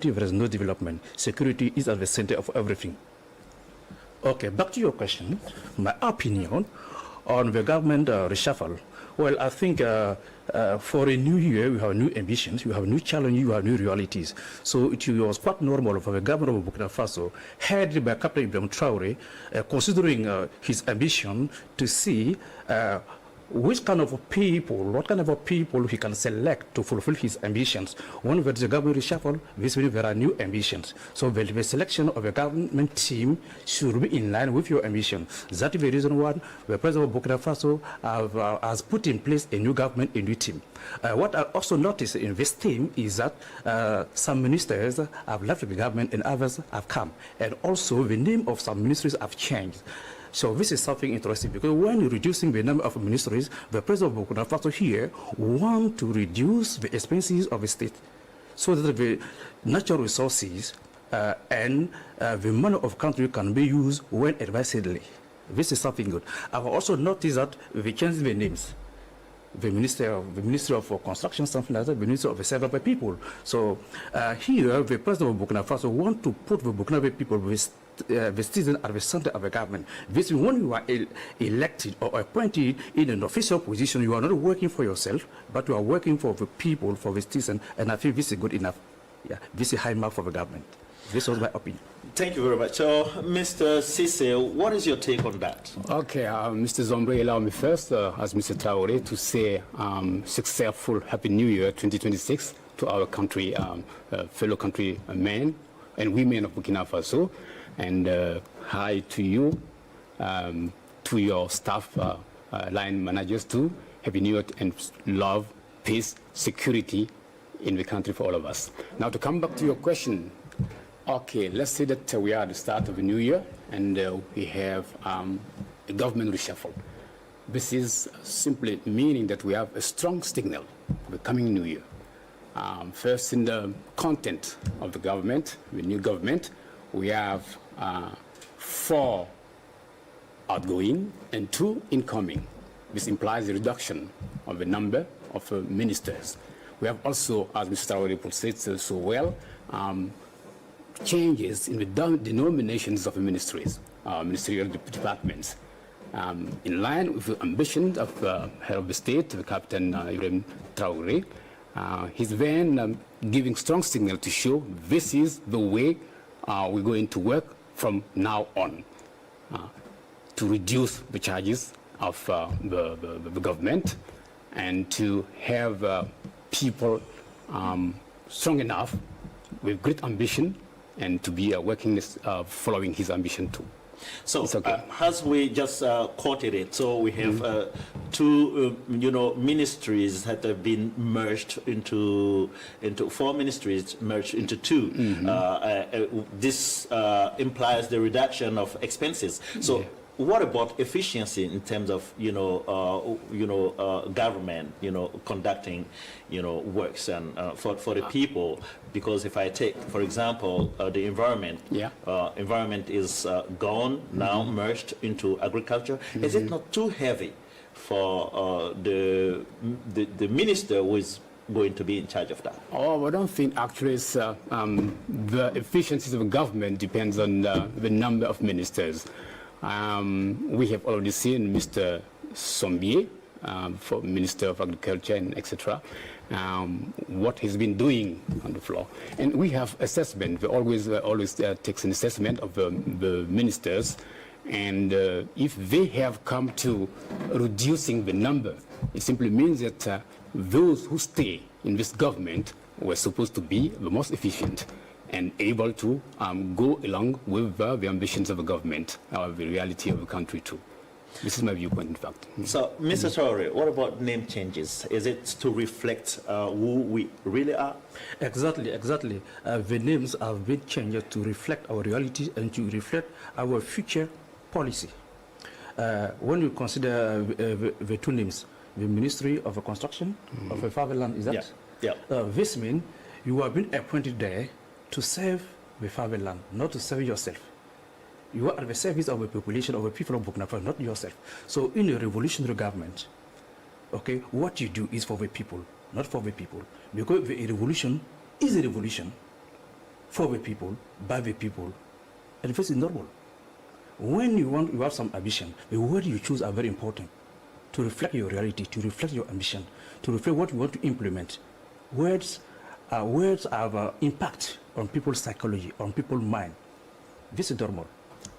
security, there is no development. Security is at the center of everything. Okay, back to your question. My opinion on the government reshuffle. Well, I think for a new year, we have new ambitions, we have new challenges, we have new realities. So it was quite normal for the governor of Burkina Faso, headed by Captain Ibrahim Traoré, considering his ambition to see which kind of people, what kind of people he can select to fulfill his ambitions. When there is a government reshuffle, this means there are new ambitions. So the selection of a government team should be in line with your ambition. That is the reason why the president of Burkina Faso has put in place a new government, a new team. What I also noticed in this team is that some ministers have left the government and others have come. And also the name of some ministries have changed. So this is something interesting, because when you're reducing the number of ministries, the president of Burkina Faso here wants to reduce the expenses of the state so that the natural resources and the money of country can be used when advisedly. This is something good. I've also noticed that they changed the names. The Ministry of Construction, something like that, the Ministry of several people. So here, the president of Burkina Faso wants to put the Burkina people with the citizen at the center of the government. This is when you are elected or appointed in an official position, you are not working for yourself, but you are working for the people, for the citizen, and I think this is good enough. Yeah, this is high mark for the government. This was my opinion. Thank you very much. So, Mr. Cisse, what is your take on that? Okay, Mr. Zombre, allow me first, as Mr. Traoré, to say successful Happy New Year 2026 to our country, fellow countrymen and women of Burkina Faso. And hi to you, to your staff, line managers too. Happy New Year and love, peace, security in the country for all of us. Now to come back to your question, okay, let's say that we are at the start of the new year and we have a government reshuffle. This is simply meaning that we have a strong signal for the coming new year. First, in the content of the government, the new government, we have 4 outgoing and 2 incoming. This implies a reduction of the number of ministers. We have also, as Mr. Traoré put it so well, changes in the denominations of the ministries, ministerial departments, in line with the ambitions of head of the state, the Captain Ibrahim Traoré. He's then giving strong signal to show this is the way we're going to work from now on, to reduce the charges of the government and to have people strong enough with great ambition and to be working this, following his ambition too. So, okay. As we just quoted it, so we have 2, ministries that have been merged into 4 ministries merged into 2. This implies the reduction of expenses. So. Yeah. What about efficiency in terms of government conducting works and for the people? Because if I take, for example, the environment, environment is gone now, merged into agriculture. Is it not too heavy for the minister who is going to be in charge of that? Oh, I don't think actually it's, the efficiency of the government depends on the number of ministers. We have already seen Mr. Sombier, for Minister of Agriculture and etc., what he's been doing on the floor. And we have assessment. We always takes an assessment of the ministers. And if they have come to reducing the number, it simply means that those who stay in this government were supposed to be the most efficient and able to go along with the ambitions of the government, the reality of the country too. This is my viewpoint, in fact. So, Mr. Traoré, what about name changes? Is it to reflect who we really are? Exactly. The names have been changed to reflect our reality and to reflect our future policy. When you consider the 2 names, the Ministry of Construction of the Fatherland, is that? Yeah. This means you have been appointed there to serve the fatherland, not to serve yourself. You are at the service of the population, of the people of Burkina Faso, not yourself. So in a revolutionary government, okay, what you do is for the people, not for the people. Because the revolution is a revolution. for the people, by the people, and this is normal. When you have some ambition, the words you choose are very important to reflect your reality, to reflect your ambition, to reflect what you want to implement. Words have impact on people's psychology, on people's mind. This is normal.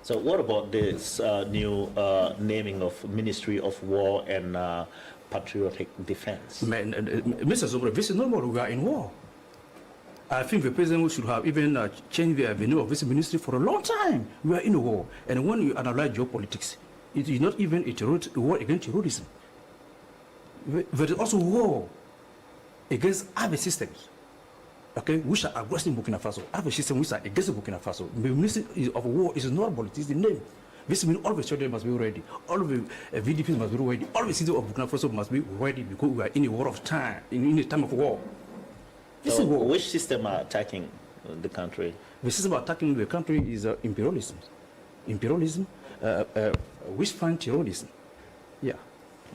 So what about this new naming of Ministry of War and Patriotic Defense? Mr. Zombre, this is normal. We are in war. I think the president should have even changed the name of this ministry for a long time. We are in a war. And when you analyze geopolitics, it is not even a war against terrorism. There is also war against other systems, okay, which are aggressing Burkina Faso. Other systems which are against Burkina Faso. The ministry of war is normal. It is the name. This means all the children must be ready. All the VDPs must be ready. All the citizens of Burkina Faso must be ready because we are in a war of time, in a time of war. So which system are attacking the country? The system attacking the country is imperialism. Imperialism, which find terrorism. Yeah.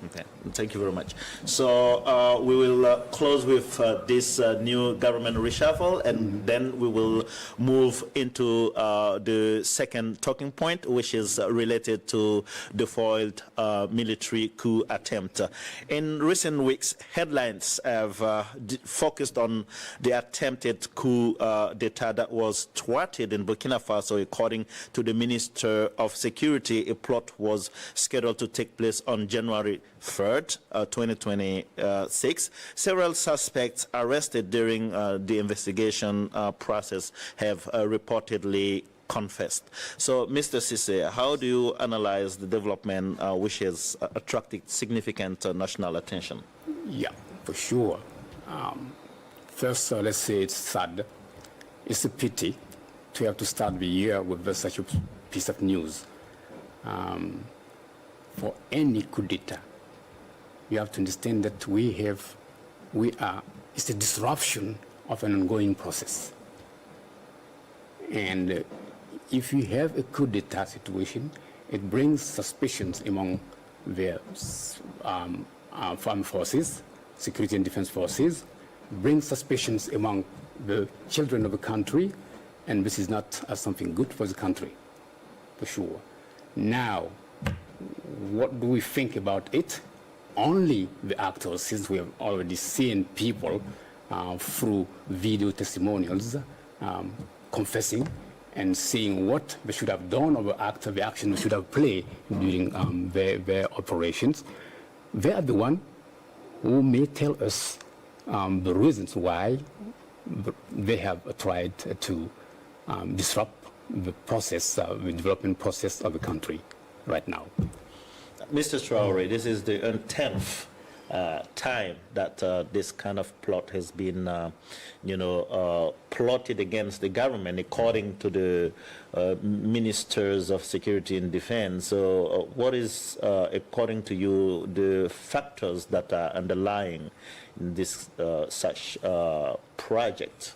Okay, thank you very much. So we will close with this new government reshuffle, and then we will move into the second talking point, which is related to the foiled military coup attempt. In recent weeks, headlines have focused on the attempted coup d'etat that was thwarted in Burkina Faso. According to the Minister of Security, a plot was scheduled to take place on January 3rd, 2026. Several suspects arrested during the investigation process have reportedly confessed. So, Mr. Cisse, how do you analyze the development which has attracted significant national attention? Yeah, for sure. First, let's say it's sad. It's a pity to have to start the year with such a piece of news. For any coup d'etat, you have to understand that it's a disruption of an ongoing process. And if you have a coup d'etat situation, it brings suspicions among the armed forces, security and defense forces, brings suspicions among the children of the country, and this is not something good for the country, for sure. Now, what do we think about it? Only the actors, since we have already seen people through video testimonials confessing and seeing what they should have done or the action they should have played during their operations. They are the one who may tell us the reasons why they have tried to disrupt the process, the development process of the country right now. Mr. Traore, this is the 10th time that this kind of plot has been, plotted against the government, according to the ministers of security and defense. So what is, according to you, the factors that are underlying this such project?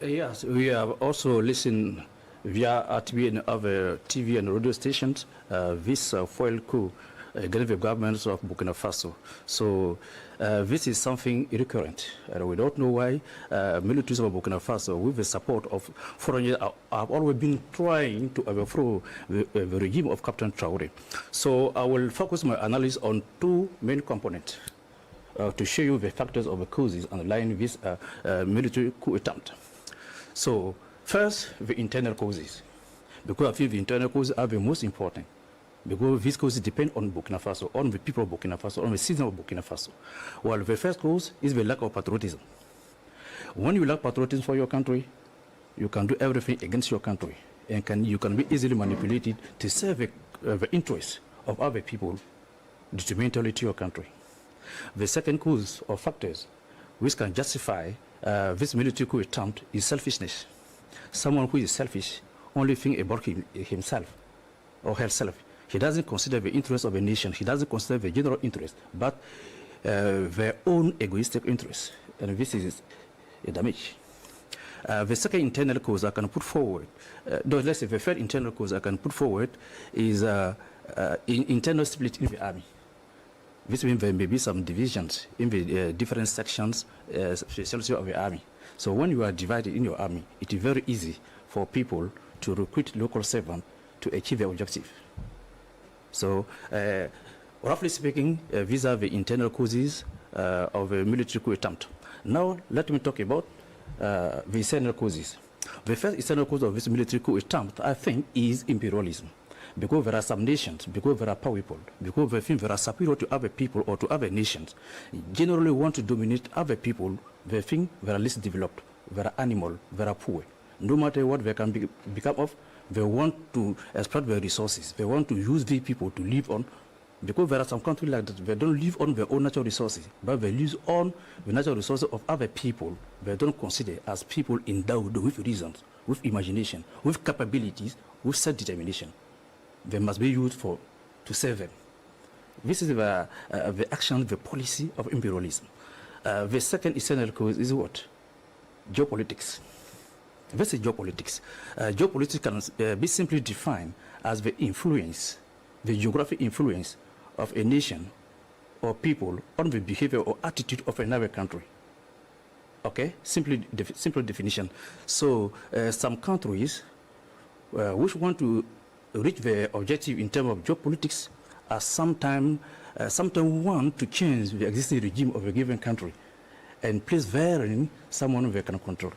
Yes, we have also listened via RTB and other TV and radio stations, this foil coup against the governments of Burkina Faso. So this is something recurrent. We don't know why militaries of Burkina Faso, with the support of foreigners, have always been trying to overthrow the regime of Captain Traore. So I will focus my analysis on two main components to show you the factors of the causes underlying this military coup attempt. So first, the internal causes, because I feel the internal causes are the most important, because these causes depend on Burkina Faso, on the people of Burkina Faso, on the citizens of Burkina Faso. Well, the first cause is the lack of patriotism. When you lack patriotism for your country, you can do everything against your country, and you can be easily manipulated to serve the interests of other people detrimentally to your country. The second cause or factors which can justify this military coup attempt is selfishness. Someone who is selfish only thinks about himself or herself. He doesn't consider the interest of a nation. He doesn't consider the general interest, but their own egoistic interests. And this is a damage. The second internal cause I can put forward, let's say the third internal cause I can put forward is internal split in the army. This means there may be some divisions in the different sections, especially of the army. So when you are divided in your army, it is very easy for people to recruit local servants to achieve their objective. So roughly speaking, vis-a-vis internal causes of a military coup attempt. Now let me talk about the external causes. The first external cause of this military coup attempt, I think, is imperialism. Because there are some nations, because there are powerful, because they think they are superior to other people or to other nations, generally want to dominate other people. They think they are less developed, they are animal, they are poor. No matter what they can become of, they want to exploit their resources. They want to use these people to live on. Because there are some countries like that, they don't live on their own natural resources, but they live on the natural resources of other people. They don't consider as people endowed with reasons, with imagination, with capabilities, with self-determination. They must be used to serve them. This is the action, the policy of imperialism. The second external cause is what? Geopolitics. This is geopolitics. Geopolitics can be simply defined as the influence, the geographic influence of a nation or people on the behavior or attitude of another country. Okay, simple definition. So some countries which want to reach their objective in terms of geopolitics are sometimes want to change the existing regime of a given country and place therein someone they can control.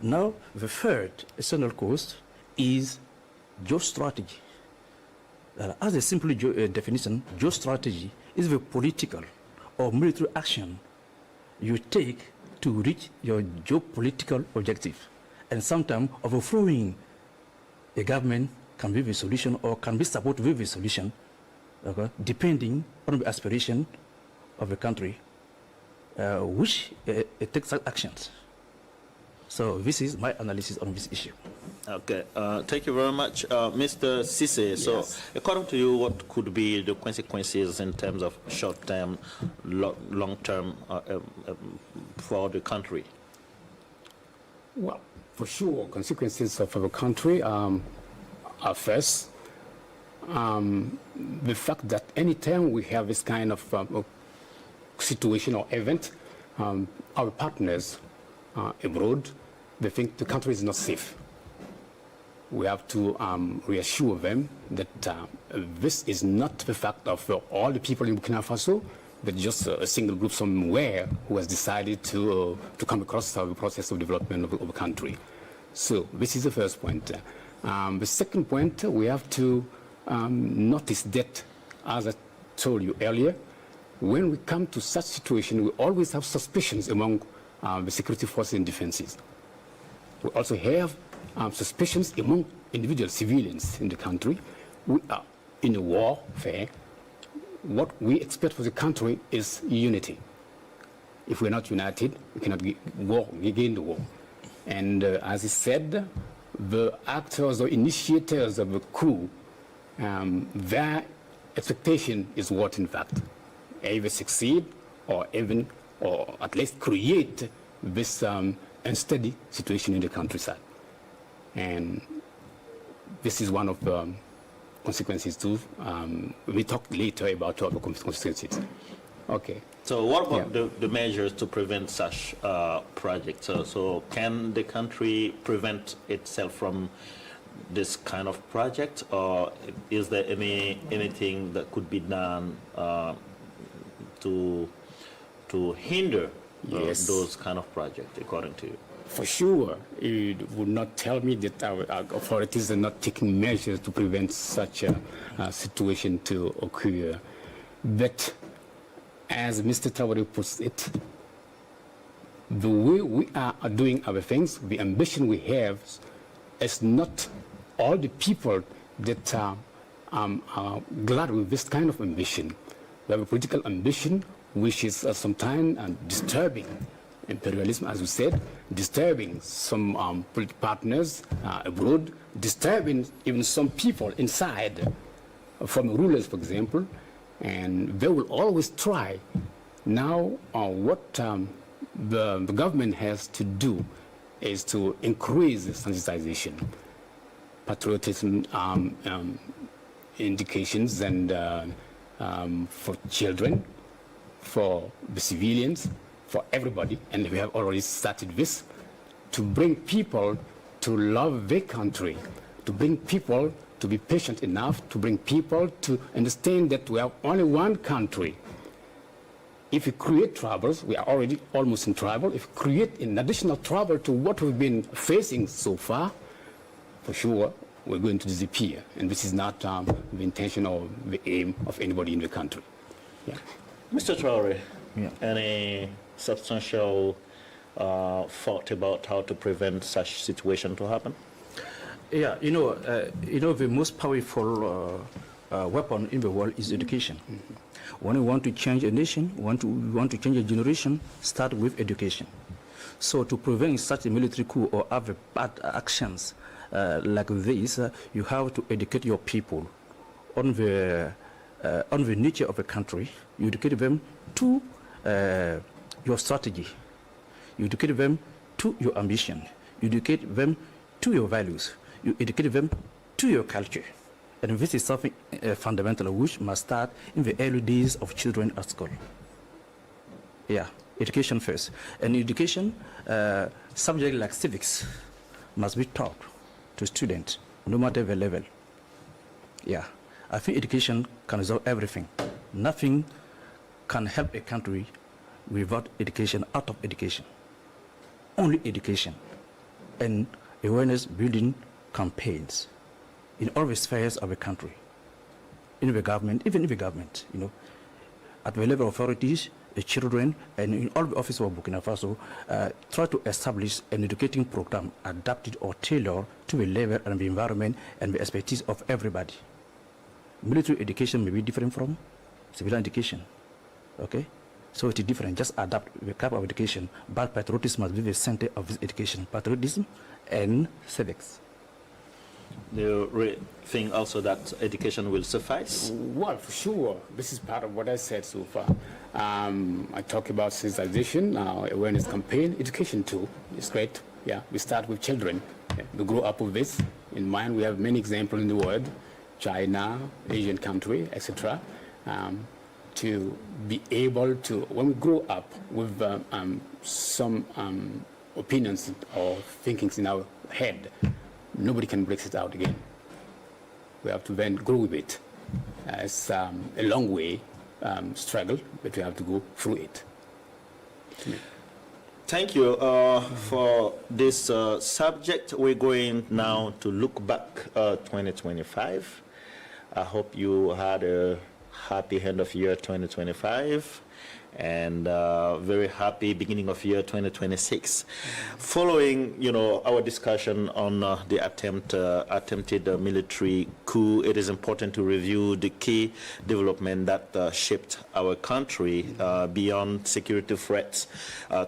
Now, the third external cause is geostrategy. As a simple definition, geostrategy is the political or military action you take to reach your geopolitical objective. And sometimes overthrowing a government can be the solution or can be supported with the solution, okay, depending on the aspiration of the country, which it takes actions. So this is my analysis on this issue. Okay, thank you very much, Mr. Sise. So, yes. According to you, what could be the consequences in terms of short-term, long-term for the country? Well, for sure, consequences for the country are first, the fact that anytime we have this kind of situation or event, our partners abroad, they think the country is not safe. We have to reassure them that this is not the fact of all the people in Burkina Faso, but just a single group somewhere who has decided to come across the process of development of a country. So this is the first point. The second point, we have to notice that, as I told you earlier, when we come to such situation, we always have suspicions among the security forces and defenses. We also have suspicions among individual civilians in the country. We are in a warfare. What we expect for the country is unity. If we're not united, we cannot gain the war. And as I said, the actors or initiators of the coup, their expectation is what, in fact, either succeed or at least create this unsteady situation in the countryside. And this is one of the consequences too. We talk later about other consequences. Okay. So what about the measures to prevent such projects? So can the country prevent itself from this kind of project, or is there anything that could be done to hinder those kind of projects, according to you? For sure, it would not tell me that our authorities are not taking measures to prevent such a situation to occur. But as Mr. Traore puts it, the way we are doing our things, the ambition we have, is not all the people that are glad with this kind of ambition. We have a political ambition which is sometimes disturbing imperialism, as we said, disturbing some partners abroad, disturbing even some people inside, from rulers, for example, and they will always try. Now, what the government has to do is to increase sensitization, patriotism indications, and for children, for the civilians, for everybody, and we have already started this, to bring people to love their country, to bring people to be patient enough, to bring people to understand that we have only one country. If we create troubles, we are already almost in trouble. If we create an additional trouble to what we've been facing so far, for sure, we're going to disappear. And this is not the intention or the aim of anybody in the country. Yeah. Mr. Traore, any substantial thought about how to prevent such situation to happen? Yeah, the most powerful weapon in the world is education. When you want to change a nation, want to change a generation, start with education. So to prevent such a military coup or other bad actions like this, you have to educate your people on the nature of the country. You educate them to your strategy. You educate them to your ambition. You educate them to your values. You educate them to your culture. And this is something fundamental which must start in the early days of children at school. Yeah, education first. And education, subjects like civics must be taught to students, no matter the level. Yeah, I think education can resolve everything. Nothing can help a country without education, out of education. Only education and awareness building campaigns in all the spheres of the country, in the government, even in the government, at the level of authorities, the children, and in all the offices of Burkina Faso, try to establish an educating program adapted or tailored to the level and the environment and the expertise of everybody. Military education may be different from civilian education, okay? So it is different, just adapt the type of education, but patriotism must be the center of this education, patriotism and civics. Do you think also that education will suffice? Well, for sure. This is part of what I said so far. I talk about sensitization, awareness campaign, education too. It's great. Yeah, we start with children. Yeah. We grow up with this in mind. We have many examples in the world, China, Asian country, etc. To be able to, when we grow up with some opinions or thinkings in our head, nobody can break it out again. We have to then go with it. It's a long way struggle, but we have to go through it. Thank you for this subject. We're going now to look back 2025. I hope you had a happy end of year 2025 and very happy beginning of year 2026. Following, our discussion on the attempted military coup, it is important to review the key development that shaped our country beyond security threats.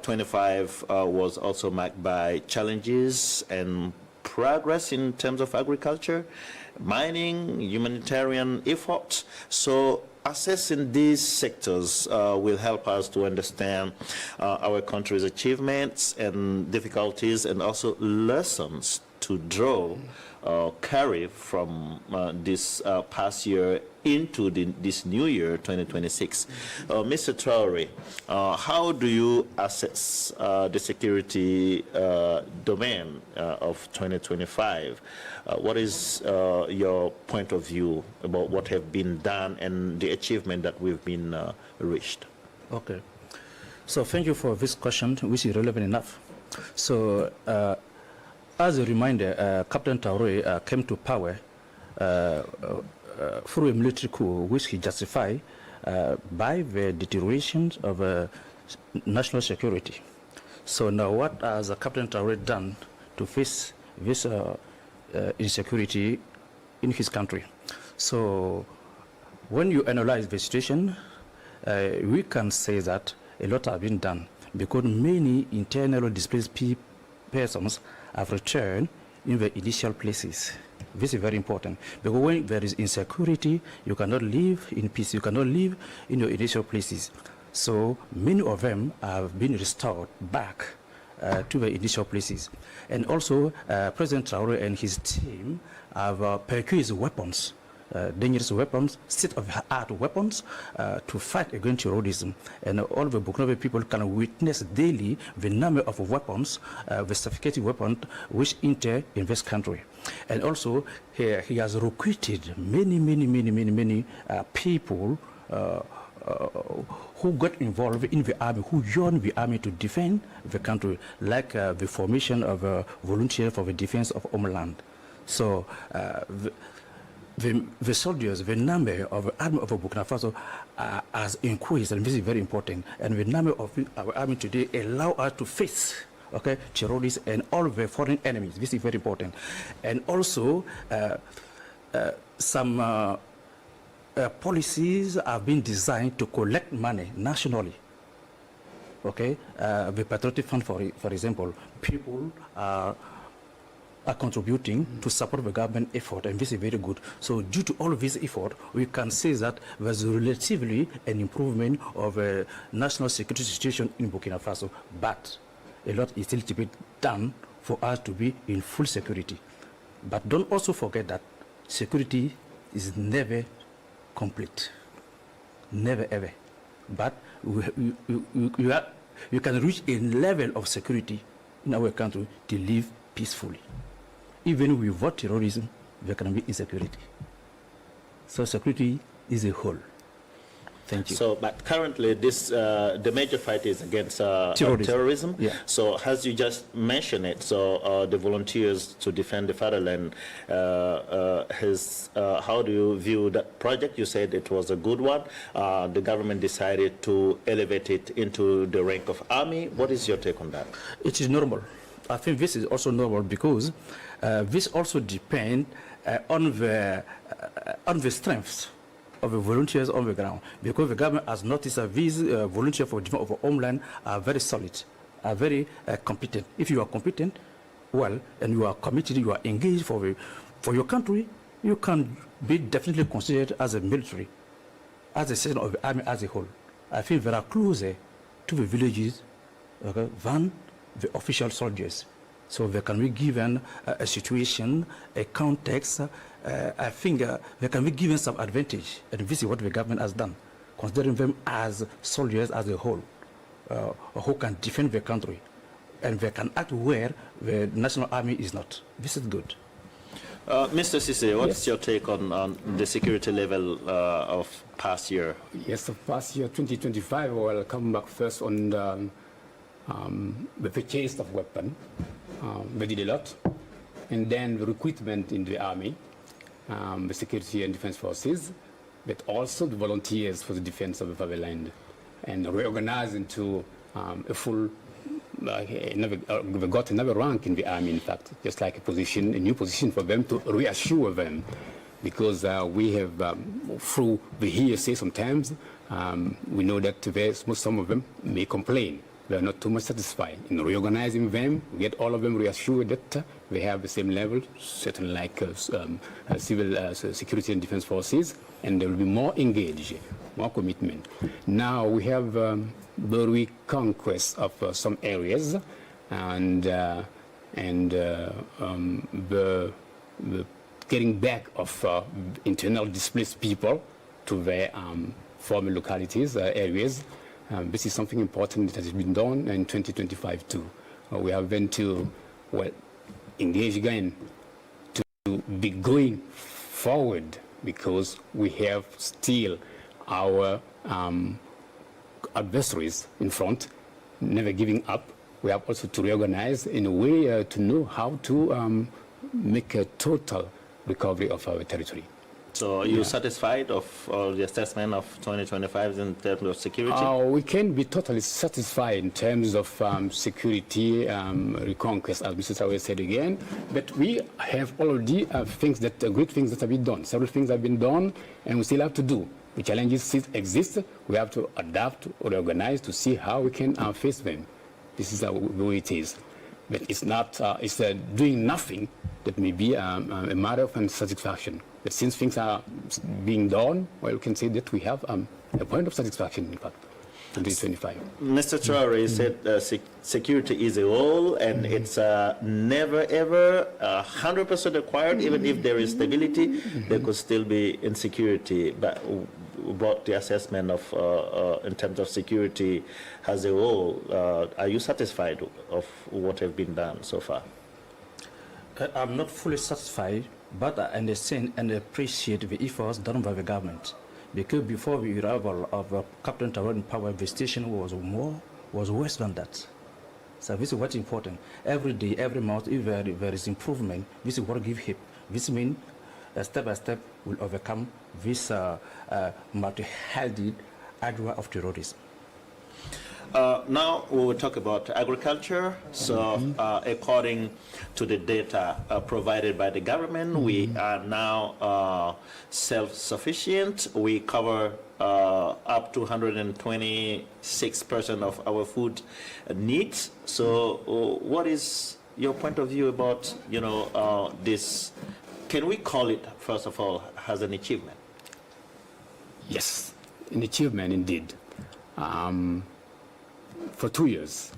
25 was also marked by challenges and progress in terms of agriculture, mining, humanitarian efforts. So assessing these sectors will help us to understand our country's achievements and difficulties, and also lessons to draw carry from this past year into this new year, 2026. Mr. Traore, how do you assess the security domain of 2025? What is your point of view about what have been done and the achievement that we've been reached? Okay. So thank you for this question, which is relevant enough. So as a reminder, Captain Traore came to power through a military coup, which he justified by the deterioration of national security. So now what has Captain Traore done to face this insecurity in his country? So when you analyze the situation, we can say that a lot has been done because many internally displaced persons have returned in the initial places. This is very important because when there is insecurity, you cannot live in peace, you cannot live in your initial places. So many of them have been restored back to the initial places. And also, President Traore and his team have procured weapons dangerous weapons, state-of-the-art weapons to fight against terrorism. And all the Burkina people can witness daily the number of weapons, the sophisticated weapons, which enter in this country. And also, he has recruited many people who got involved in the army, who joined the army to defend the country, like the formation of volunteers for the defense of homeland. So the soldiers, the number of the army of Burkina Faso has increased, and this is very important. And the number of our army today allow us to face terrorists and all the foreign enemies. This is very important. And also, some policies have been designed to collect money nationally. The Patriotic Fund, for example, people are contributing to support the government effort, and this is very good. So due to all of this effort, we can say that there's relatively an improvement of the national security situation in Burkina Faso, but a lot is still to be done for us to be in full security. But don't also forget that security is never complete, never ever. But you can reach a level of security in our country to live peacefully. Even without terrorism, there can be insecurity. So security is a whole. Thank you. So, but currently, the major fight is against terrorism. Yeah. So, as you just mentioned it, so the volunteers to defend the fatherland, how do you view that project? You said it was a good one. The government decided to elevate it into the rank of army. What is your take on that? It is normal. I think this is also normal because this also depends on the strengths of the volunteers on the ground, because the government has noticed that these volunteers for defense of the homeland are very solid, are very competent. If you are competent, well, and you are committed, you are engaged for your country, you can be definitely considered as a military, as a section of the army as a whole. I think they are closer to the villages than the official soldiers. So they can be given a situation, a context. I think they can be given some advantage, and this is what the government has done, considering them as soldiers as a whole, who can defend the country, and they can act where the national army is not. This is good. Mr. Sise, what's your take on the security level of past year? Yes, of past year 2025. Well, come back first on the purchase of weapons. They did a lot, and then the recruitment in the army, the security and defense forces, but also the volunteers for the defense of the fatherland, and reorganized into a full, we got another rank in the army, in fact, just like a new position for them to reassure them, because we have, through the hearsay sometimes, we know that some of them may complain. They are not too much satisfied. In reorganizing them, we get all of them reassured that they have the same level, certainly like civil security and defense forces, and they will be more engaged, more commitment. Now we have the reconquest of some areas, and the getting back of internal displaced people to their former localities, areas. This is something important that has been done in 2025 too. We have been to engage again to be going forward, because we have still our adversaries in front, never giving up. We have also to reorganize in a way to know how to make a total recovery of our territory. So are you satisfied of the assessment of 2025 in terms of security? We can be totally satisfied in terms of security, reconquest, as Mr. Traore said again. But we have already great things that have been done. Several things have been done, and we still have to do. The challenges still exist. We have to adapt, reorganize to see how we can face them. This is the way it is. But it's not, doing nothing that may be a matter of unsatisfaction. But since things are being done, well, we can say that we have a point of satisfaction, in fact. 2025. Mr. Traore said security is a whole, and it's never ever 100% acquired. Even if there is stability, there could still be insecurity. But about the assessment of in terms of security as a whole, are you satisfied of what has been done so far? I'm not fully satisfied, but I understand and appreciate the efforts done by the government. Because before the arrival of Captain Traore in power, the station was worse than that. So this is what's important. Every day, every month, if there is improvement, this is what give hope. This means step by step we'll overcome this multi-headed area of terrorism. Now we will talk about agriculture. So according to the data provided by the government, we are now self-sufficient. We cover up to 126% of our food needs. So what is your point of view about, this? Can we call it, first of all, as an achievement? Yes, an achievement indeed. For 2 years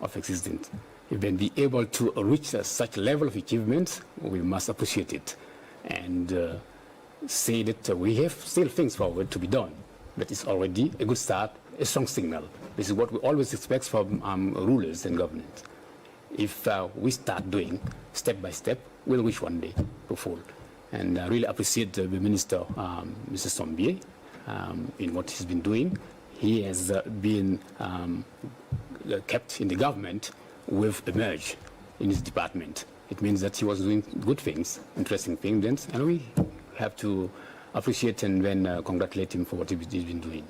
of existence, we've been able to reach such level of achievement, we must appreciate it and say that we have still things forward to be done. That is already a good start, a strong signal. This is what we always expect from rulers and government. If we start doing step by step, we'll reach one day to full. And I really appreciate the Minister, Mr. Sombier, in what he's been doing. He has been kept in the government with a merge in his department. It means that he was doing good things, interesting things, and we have to appreciate and then congratulate him for what he's been doing.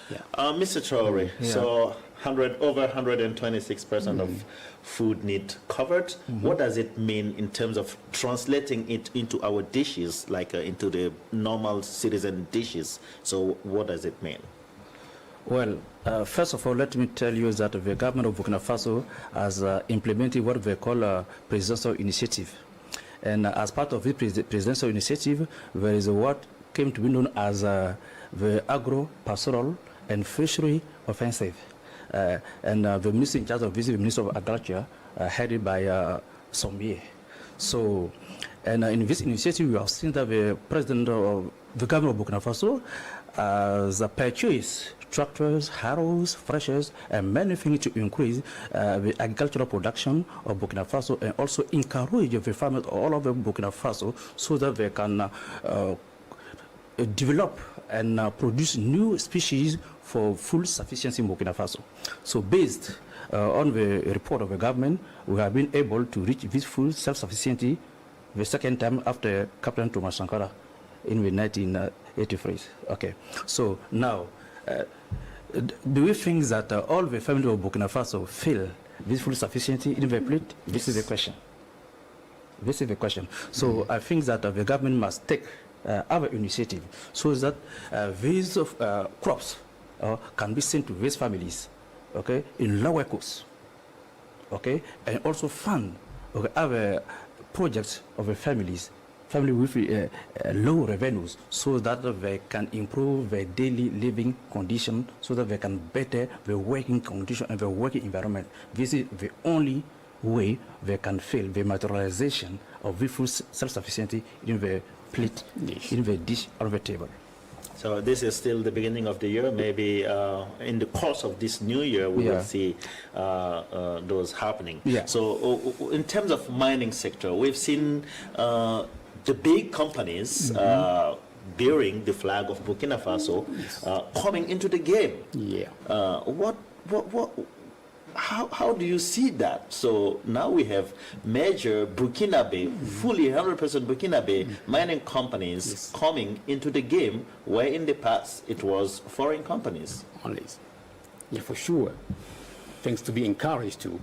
Yeah. Mr. Traore, so over 126% of food need covered. What does it mean in terms of translating it into our dishes, like into the normal citizen dishes? So what does it mean? Well, first of all, let me tell you that the government of Burkina Faso has implemented what they call a presidential initiative. And as part of this presidential initiative, there is what came to be known as the agro-pastoral and fishery offensive. And the minister in charge of this is the Minister of Agriculture, headed by Sombier. So, and in this initiative, we have seen that the president of the government of Burkina Faso has purchased tractors, harrows, threshers, and many things to increase the agricultural production of Burkina Faso, and also encourage the farmers all over Burkina Faso so that they can develop and produce new species for food sufficiency in Burkina Faso. So based on the report of the government, we have been able to reach this food self-sufficiency the second time after Captain Thomas Sankara in the 1983. Okay, so now, do we think that all the families of Burkina Faso feel this food sufficiency in the plate? This is the question. This is the question. So I think that the government must take our initiative so that these crops can be sent to these families, okay, in lower costs, okay, and also fund other projects of the families with low revenues, so that they can improve their daily living condition, so that they can better the working condition and the working environment. This is the only way they can feel the materialization of the food self-sufficiency in the plate, in the dish or the table. So this is still the beginning of the year. Maybe in the course of this new year, we will see those happening. Yeah. So in terms of mining sector, we've seen the big companies bearing the flag of Burkina Faso coming into the game. Yeah. How do you see that? So now we have major Burkinabe, fully 100% Burkinabe mining companies coming into the game, where in the past it was foreign companies. Only. Yeah, for sure. Things to be encouraged to.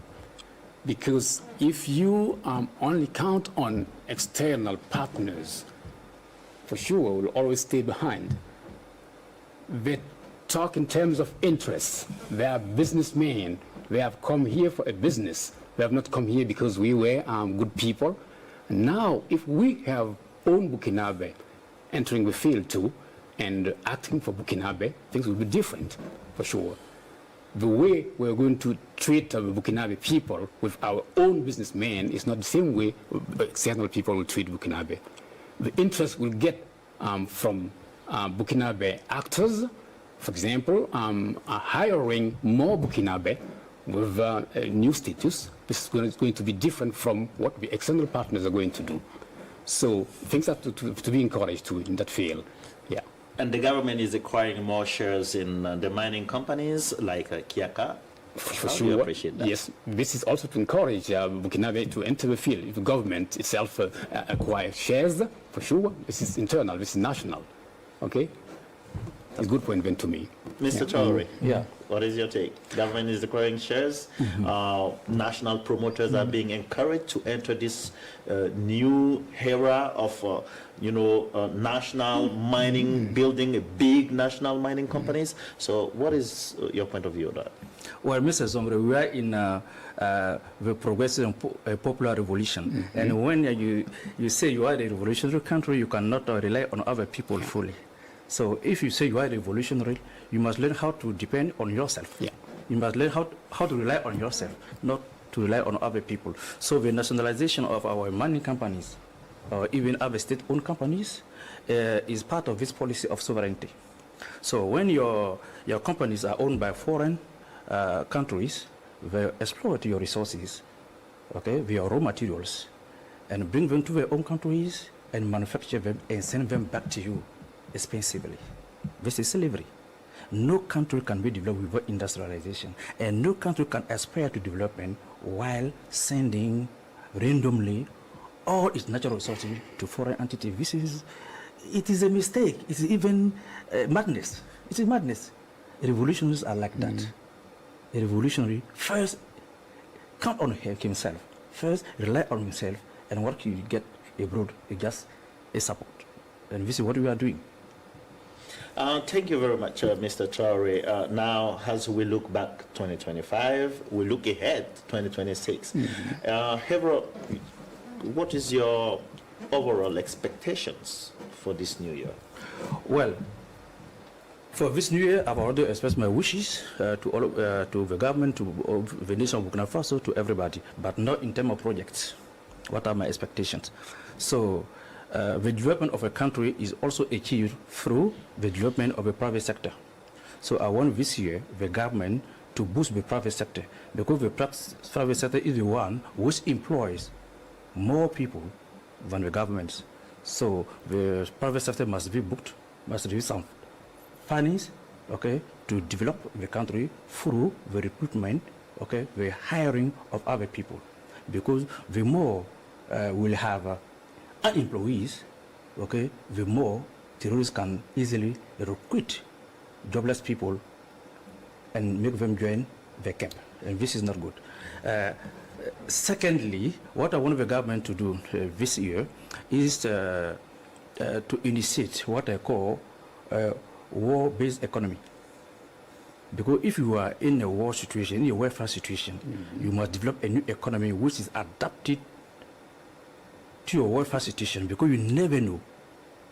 Because if you only count on external partners, for sure we'll always stay behind. They talk in terms of interests. They are businessmen. They have come here for a business. They have not come here because we were good people. And now, if we have own Burkinabe entering the field too and acting for Burkinabe, things will be different. for sure. The way we're going to treat the Burkinabe people with our own businessmen is not the same way external people will treat Burkinabe. The interest we'll get from Burkinabe actors, for example, hiring more Burkinabe with a new status. This is going to be different from what the external partners are going to do. So things are to be encouraged too in that field. Yeah. And the government is acquiring more shares in the mining companies like Kiaka. For How sure. do you appreciate that? Yes, this is also to encourage Burkinabe to enter the field. If the government itself acquires shares, for sure, this is internal, this is national. Okay? That's a good point then to me. Mr. Traore, Yeah. what is your take? Government is acquiring shares. National promoters are being encouraged to enter this new era of, national mining, building big national mining companies. So what is your point of view on that? Well, Mr. Zombre, we are in the progressive and popular revolution. And when you say you are a revolutionary country, you cannot rely on other people fully. So if you say you are revolutionary, you must learn how to depend on yourself. Yeah. You must learn how to rely on yourself, not to rely on other people. So the nationalization of our mining companies, or even other state-owned companies, is part of this policy of sovereignty. So when your companies are owned by foreign countries, they exploit your resources, okay, your raw materials, and bring them to their own countries and manufacture them and send them back to you expensively. This is slavery. No country can be developed without industrialization, and no country can aspire to development while sending randomly all its natural resources to foreign entities. It is a mistake. It is even madness. It is madness. Revolutionaries are like that. A revolutionary first count on himself, first rely on himself, and what you get abroad is just a support. And this is what we are doing. Thank you very much, Mr. Traore. Now, as we look back 2025, we look ahead 2026. Hebron, what is your overall expectations for this new year? Well, for this new year, I've already expressed my wishes to the government, to the nation of Burkina Faso, to everybody, but not in terms of projects. What are my expectations? So, the development of a country is also achieved through the development of the private sector. So I want this year the government to boost the private sector, because the private sector is the one which employs more people than the government. So the private sector must be booked, must receive some finance, okay, to develop the country through the recruitment, okay, the hiring of other people. Because the more we'll have employees, okay, the more terrorists can easily recruit jobless people and make them join the camp, and this is not good. Secondly, what I want the government to do this year is to initiate what I call war-based economy. Because if you are in a war situation, in a welfare situation, you must develop a new economy which is adapted to your welfare situation, because you never know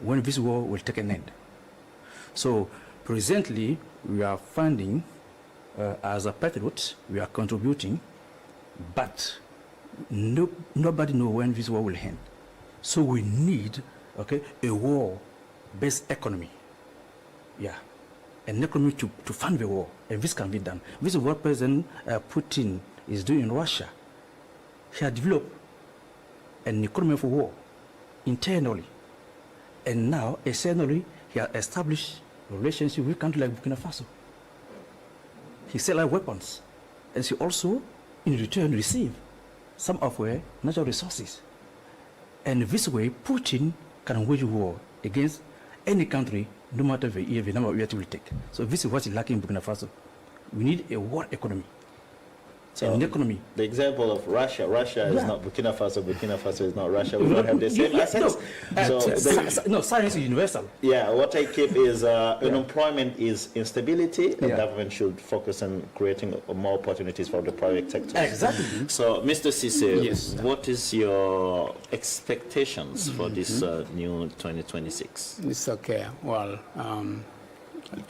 when this war will take an end. So presently, we are funding as a patriot, we are contributing, but nobody knows when this war will end. So we need, okay, a war-based economy. Yeah, an economy to fund the war, and this can be done. This is what President Putin is doing in Russia. He has developed an economy for war internally, and now externally he has established a relationship with countries like Burkina Faso. He sells weapons, and he also in return receive some of our natural resources. And this way Putin can wage war against any country, no matter the year, the number of years it will take. So this is what is lacking in Burkina Faso. We need a war economy. So an economy. The example of Russia is not Burkina Faso, Burkina Faso is not Russia. We don't have the same assets. No, science is universal. Yeah, what I keep is unemployment is instability. The government should focus on creating more opportunities for the private sector. Exactly. So, Mr. Cisse, Yes. what is your expectations for this new 2026? It's okay. Well,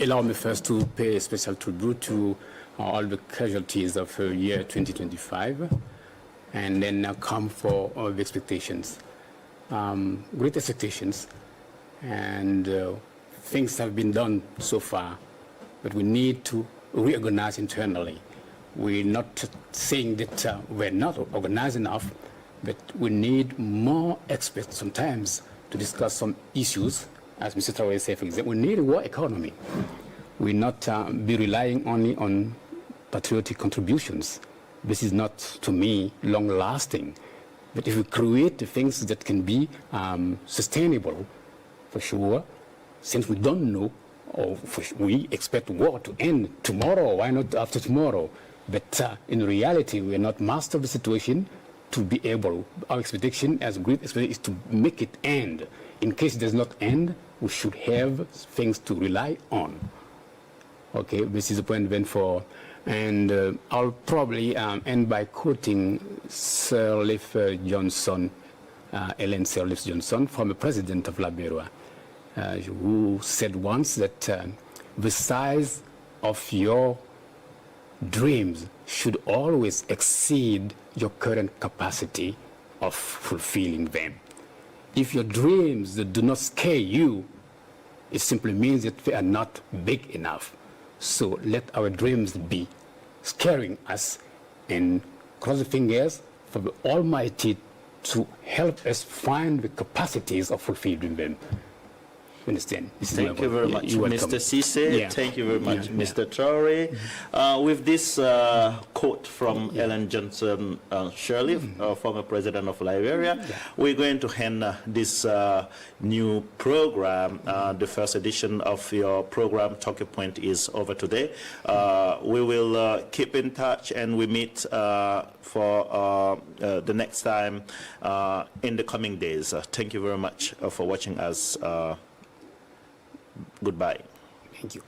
allow me first to pay a special tribute to all the casualties of year 2025, and then now come for all the expectations. Great expectations, and things have been done so far, but we need to reorganize internally. We're not saying that we're not organized enough, but we need more experts sometimes to discuss some issues. As Mr. Traore said, for example, we need a war economy. We're not be relying only on patriotic contributions. This is not, to me, long-lasting. But if we create the things that can be sustainable, for sure, since we don't know, or we expect war to end tomorrow, why not after tomorrow? But in reality, we are not master of the situation to be able. Our expectation, as great expectation, is to make it end. In case it does not end, we should have things to rely on. Okay, this is the point then for, and I'll probably end by quoting Sirleaf Johnson, Ellen Sirleaf Johnson, former president of Liberia, who said once that the size of your dreams should always exceed your current capacity of fulfilling them. If your dreams do not scare you, it simply means that they are not big enough. So let our dreams be scaring us, and cross the fingers for the Almighty to help us find the capacities of fulfilling them. Understand? Thank you very much, Mr. Cisse. Yeah. Thank you very much, Mr. Traore. With this quote from Ellen Johnson Sirleaf, former president of Liberia, we're going to end this new program. The first edition of your program, Talking Point, is over today. We will keep in touch, and we meet for the next time in the coming days. Thank you very much for watching us. Goodbye. Thank you.